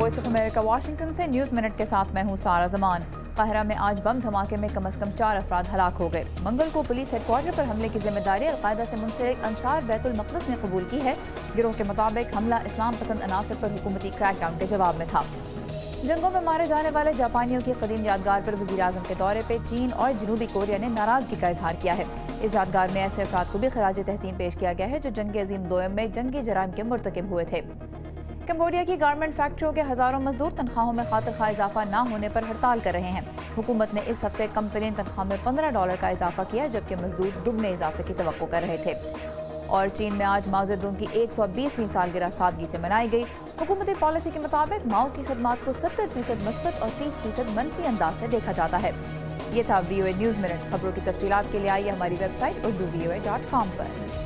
Voice of America Washington से news minute के साथ मैं हूँ सारा जमान। काहिरा में आज बम धमाके में कम से कम 4 अफराद हलाक हो गए। मंगल को पुलिस हेडक्वार्टर पर हमले की जिम्मेदारी अलकायदा से मुंसलिक अंसार बैतुल मक़दस ने कबूल की है। गिरोह के मुताबिक हमला इस्लाम पसंद अनासर पर हुकूमती क्रैकडाउन के जवाब में था। जंगों में मारे जाने वाले जापानियों की कदीम यादगार पर वज़ीर-ए-आज़म के दौरे पर चीन और जनूबी कोरिया ने नाराजगी का इजहार किया है। इस यादगार में ऐसे अफराद को भी खराज तहसीन पेश किया गया है जो जंग अज़ीम दोयम में जंगी जराइम के मुर्तकिब हुए थे। कंबोडिया की गारमेंट फैक्ट्रियों के हजारों मजदूर तनख्वाहों में खातिर-खा इजाफा न होने पर हड़ताल कर रहे हैं। हुकूमत ने इस हफ्ते कम तरीन तनख्वाह में $15 का इजाफा किया, जबकि मजदूर दुगने इजाफे की तवक्को कर रहे थे। और चीन में आज माओ ज़ेडुंग की 120वीं सालगिरह सादगी से मनाई गई। हुकूमती पॉलिसी के मुताबिक माओ की खिदमात को 70% मस्बत और 30% मनफी अंदाज से देखा जाता है। ये था VOA न्यूज़ मिनट। खबरों की तफसीलात के लिए आइए हमारी वेबसाइट urduvoa.com पर।